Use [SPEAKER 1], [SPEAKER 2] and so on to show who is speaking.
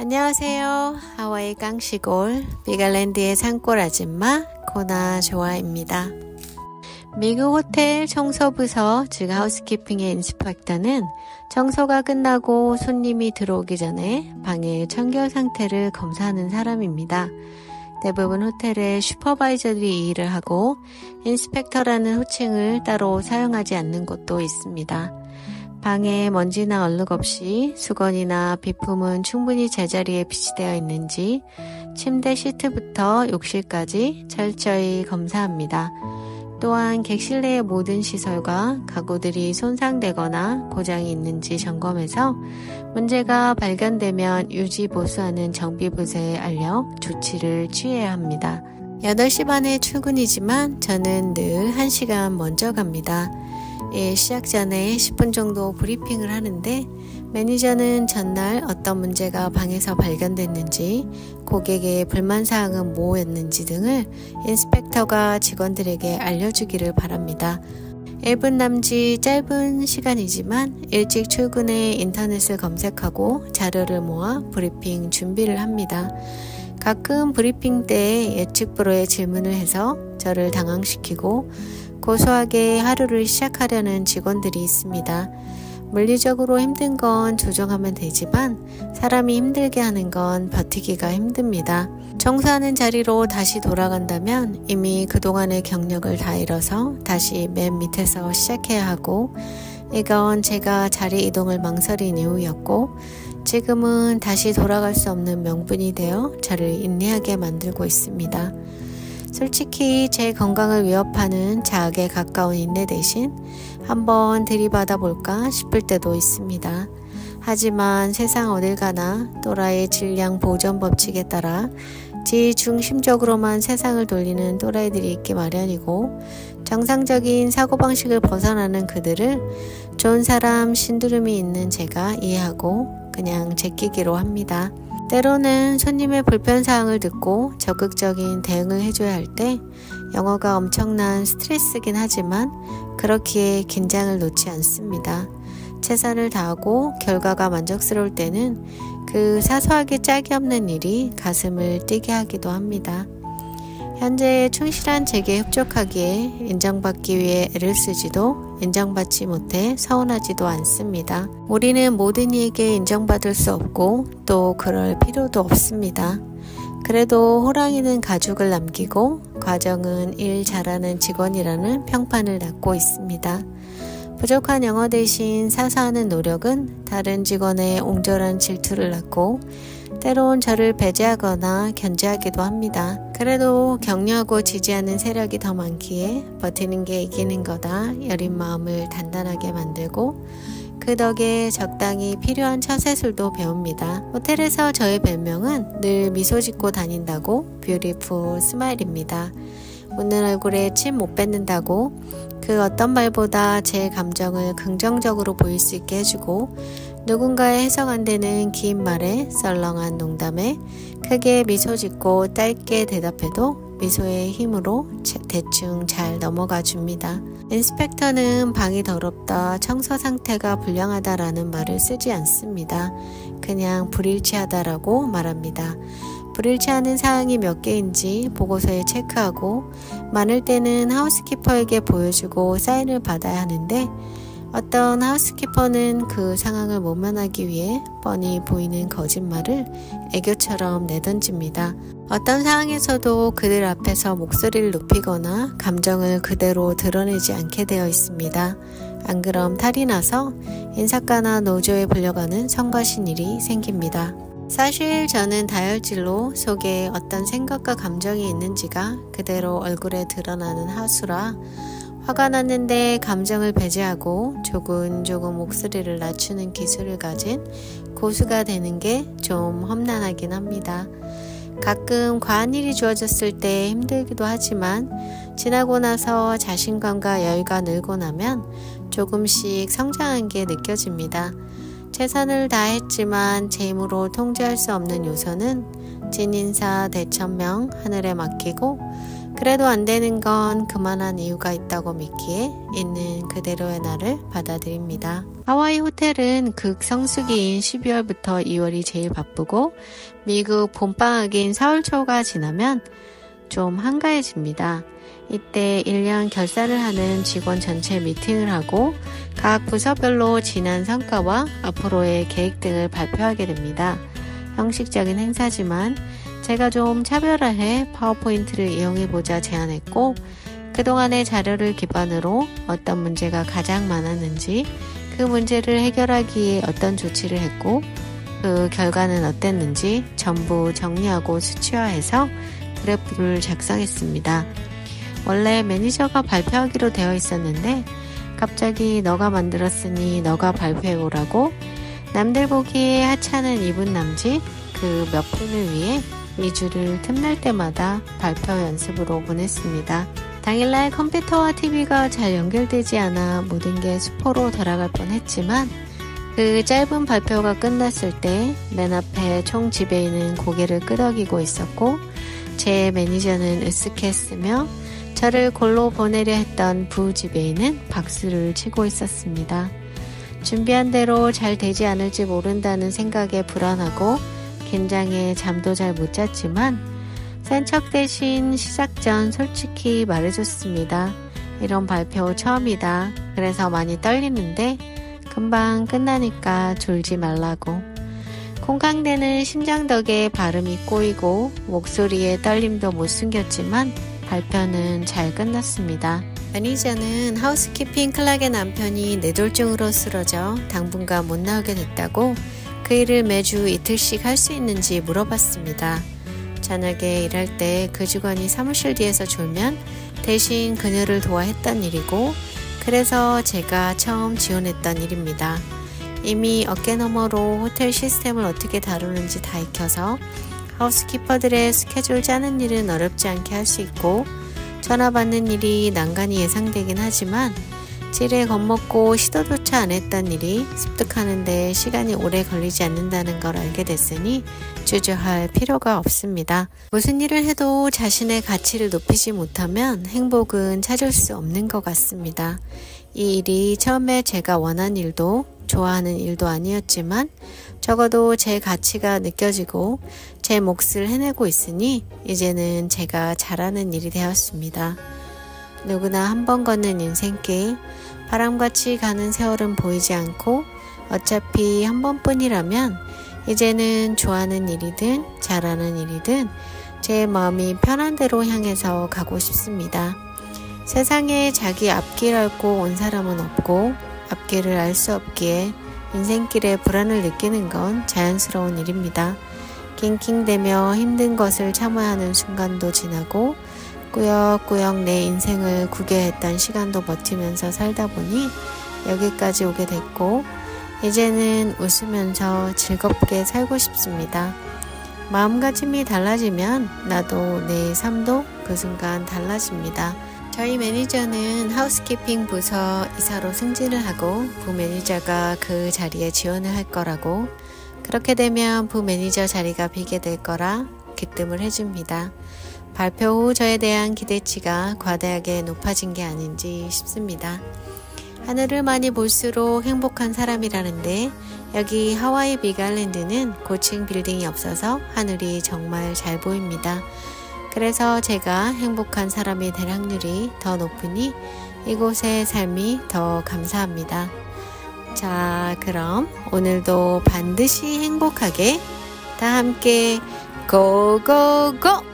[SPEAKER 1] 안녕하세요. 하와이 깡시골 비갈랜드의 산골 아줌마 코나 조아입니다. 미국 호텔 청소부서 즉 하우스키핑의 인스펙터는 청소가 끝나고 손님이 들어오기 전에 방의 청결 상태를 검사하는 사람입니다. 대부분 호텔의 슈퍼바이저들이 이 일을 하고 인스펙터라는 호칭을 따로 사용하지 않는 곳도 있습니다. 방에 먼지나 얼룩 없이 수건이나 비품은 충분히 제자리에 비치되어 있는지 침대 시트부터 욕실까지 철저히 검사합니다. 또한 객실 내의 모든 시설과 가구들이 손상되거나 고장이 있는지 점검해서 문제가 발견되면 유지 보수하는 정비부서에 알려 조치를 취해야 합니다. 8시 반에 출근이지만 저는 늘 1시간 먼저 갑니다. 시작 전에 10분 정도 브리핑을 하는데 매니저는 전날 어떤 문제가 방에서 발견됐는지, 고객의 불만사항은 뭐였는지 등을 인스펙터가 직원들에게 알려주기를 바랍니다. 1분 남짓 짧은 시간이지만 일찍 출근해 인터넷을 검색하고 자료를 모아 브리핑 준비를 합니다. 가끔 브리핑 때 예측 불허의 질문을 해서 저를 당황시키고 고소하게 하루를 시작하려는 직원들이 있습니다. 물리적으로 힘든 건 조정하면 되지만 사람이 힘들게 하는 건 버티기가 힘듭니다. 청소하는 자리로 다시 돌아간다면 이미 그동안의 경력을 다 잃어서 다시 맨 밑에서 시작해야 하고, 이건 제가 자리 이동을 망설인 이유였고 지금은 다시 돌아갈 수 없는 명분이 되어 저를 인내하게 만들고 있습니다. 솔직히 제 건강을 위협하는 자학에 가까운 인내 대신 한번 들이받아 볼까 싶을 때도 있습니다. 하지만 세상 어딜 가나 또라이 질량 보전 법칙에 따라 지 중심적으로만 세상을 돌리는 또라이들이 있기 마련이고, 정상적인 사고방식을 벗어나는 그들을 좋은 사람 신두름이 있는 제가 이해하고 그냥 제끼기로 합니다. 때로는 손님의 불편사항을 듣고 적극적인 대응을 해줘야 할 때 영어가 엄청난 스트레스긴 하지만 그렇기에 긴장을 놓지 않습니다. 최선을 다하고 결과가 만족스러울 때는 그 사소하게 짝이 없는 일이 가슴을 뛰게 하기도 합니다. 현재 충실한 제게 흡족하기에 인정받기 위해 애를 쓰지도 인정받지 못해 서운하지도 않습니다. 우리는 모든 이에게 인정받을 수 없고 또 그럴 필요도 없습니다. 그래도 호랑이는 가죽을 남기고 과정은 일 잘하는 직원이라는 평판을 낳고 있습니다. 부족한 영어 대신 사사하는 노력은 다른 직원의 옹졸한 질투를 낳고 때론 저를 배제하거나 견제하기도 합니다. 그래도 격려하고 지지하는 세력이 더 많기에 버티는 게 이기는 거다 여린 마음을 단단하게 만들고, 그 덕에 적당히 필요한 처세술도 배웁니다. 호텔에서 저의 별명은 늘 미소 짓고 다닌다고 뷰티풀 스마일입니다. 웃는 얼굴에 침 못 뱉는다고 그 어떤 말보다 제 감정을 긍정적으로 보일 수 있게 해주고, 누군가의 해석 안 되는 긴 말에 썰렁한 농담에 크게 미소 짓고 짧게 대답해도 미소의 힘으로 대충 잘 넘어가 줍니다. 인스펙터는 방이 더럽다, 청소 상태가 불량하다라는 말을 쓰지 않습니다. 그냥 불일치하다라고 말합니다. 불일치하는 사항이 몇 개인지 보고서에 체크하고 많을 때는 하우스키퍼에게 보여주고 사인을 받아야 하는데, 어떤 하우스키퍼는 그 상황을 모면하기 위해 뻔히 보이는 거짓말을 애교처럼 내던집니다. 어떤 상황에서도 그들 앞에서 목소리를 높이거나 감정을 그대로 드러내지 않게 되어 있습니다. 안 그럼 탈이 나서 인사과나 노조에 불려가는 성가신 일이 생깁니다. 사실 저는 다혈질로 속에 어떤 생각과 감정이 있는지가 그대로 얼굴에 드러나는 하수라 화가 났는데 감정을 배제하고 조근조근 목소리를 낮추는 기술을 가진 고수가 되는 게 좀 험난하긴 합니다. 가끔 과한 일이 주어졌을 때 힘들기도 하지만 지나고 나서 자신감과 여유가 늘고 나면 조금씩 성장한 게 느껴집니다. 최선을 다했지만 제 힘으로 통제할 수 없는 요소는 진인사 대천명 하늘에 맡기고 그래도 안 되는 건 그만한 이유가 있다고 믿기에 있는 그대로의 나를 받아들입니다. 하와이 호텔은 극성수기인 12월부터 2월이 제일 바쁘고 미국 봄방학인 4월 초가 지나면 좀 한가해집니다. 이때 1년 결산을 하는 직원 전체 미팅을 하고 각 부서별로 지난 성과와 앞으로의 계획 등을 발표하게 됩니다. 형식적인 행사지만 제가 좀 차별화해 파워포인트를 이용해보자 제안했고 그동안의 자료를 기반으로 어떤 문제가 가장 많았는지 그 문제를 해결하기에 어떤 조치를 했고 그 결과는 어땠는지 전부 정리하고 수치화해서 그래프를 작성했습니다. 원래 매니저가 발표하기로 되어 있었는데 갑자기 너가 만들었으니 너가 발표해오라고 남들 보기에 하찮은 이분 남짓 그 몇 분을 위해 2주를 틈날 때마다 발표 연습으로 보냈습니다. 당일날 컴퓨터와 TV가 잘 연결되지 않아 모든 게 수포로 돌아갈 뻔했지만 그 짧은 발표가 끝났을 때 맨 앞에 총 지배인은 고개를 끄덕이고 있었고 제 매니저는 으쓱했으며 저를 골로 보내려 했던 부지배인은 박수를 치고 있었습니다. 준비한 대로 잘 되지 않을지 모른다는 생각에 불안하고 긴장해 잠도 잘 못 잤지만 센 척 대신 시작 전 솔직히 말해줬습니다. 이런 발표 처음이다. 그래서 많이 떨리는데 금방 끝나니까 졸지 말라고. 콩강대는 심장 덕에 발음이 꼬이고 목소리에 떨림도 못 숨겼지만 발표는 잘 끝났습니다. 매니저는 하우스키핑 클락의 남편이 뇌졸중으로 쓰러져 당분간 못 나오게 됐다고 그 일을 매주 이틀씩 할 수 있는지 물어봤습니다. 저녁에 일할 때 그 직원이 사무실 뒤에서 졸면 대신 그녀를 도와 했던 일이고 그래서 제가 처음 지원했던 일입니다. 이미 어깨너머로 호텔 시스템을 어떻게 다루는지 다 익혀서 하우스키퍼들의 스케줄 짜는 일은 어렵지 않게 할 수 있고 전화 받는 일이 난간히 예상되긴 하지만 지레 겁먹고 시도조차 안 했던 일이 습득하는 데 시간이 오래 걸리지 않는다는 걸 알게 됐으니 주저할 필요가 없습니다. 무슨 일을 해도 자신의 가치를 높이지 못하면 행복은 찾을 수 없는 것 같습니다. 이 일이 처음에 제가 원한 일도 좋아하는 일도 아니었지만 적어도 제 가치가 느껴지고 제 몫을 해내고 있으니 이제는 제가 잘하는 일이 되었습니다. 누구나 한 번 걷는 인생길, 바람같이 가는 세월은 보이지 않고 어차피 한 번뿐이라면 이제는 좋아하는 일이든 잘하는 일이든 제 마음이 편한 대로 향해서 가고 싶습니다. 세상에 자기 앞길 앓고 온 사람은 없고 앞길을 알 수 없기에 인생길에 불안을 느끼는 건 자연스러운 일입니다. 낑낑대며 힘든 것을 참아야 하는 순간도 지나고 꾸역꾸역 내 인생을 구겨했던 시간도 버티면서 살다 보니 여기까지 오게 됐고 이제는 웃으면서 즐겁게 살고 싶습니다. 마음가짐이 달라지면 나도 내 삶도 그 순간 달라집니다. 저희 매니저는 하우스키핑 부서 이사로 승진을 하고 부매니저가 그 자리에 지원을 할 거라고 그렇게 되면 부매니저 자리가 비게 될 거라 기뜸을 해줍니다. 발표 후 저에 대한 기대치가 과다하게 높아진 게 아닌지 싶습니다. 하늘을 많이 볼수록 행복한 사람이라는데 여기 하와이 빅아일랜드는 고층 빌딩이 없어서 하늘이 정말 잘 보입니다. 그래서 제가 행복한 사람이 될 확률이 더 높으니 이곳의 삶이 더 감사합니다. 자, 그럼 오늘도 반드시 행복하게 다 함께 고고고!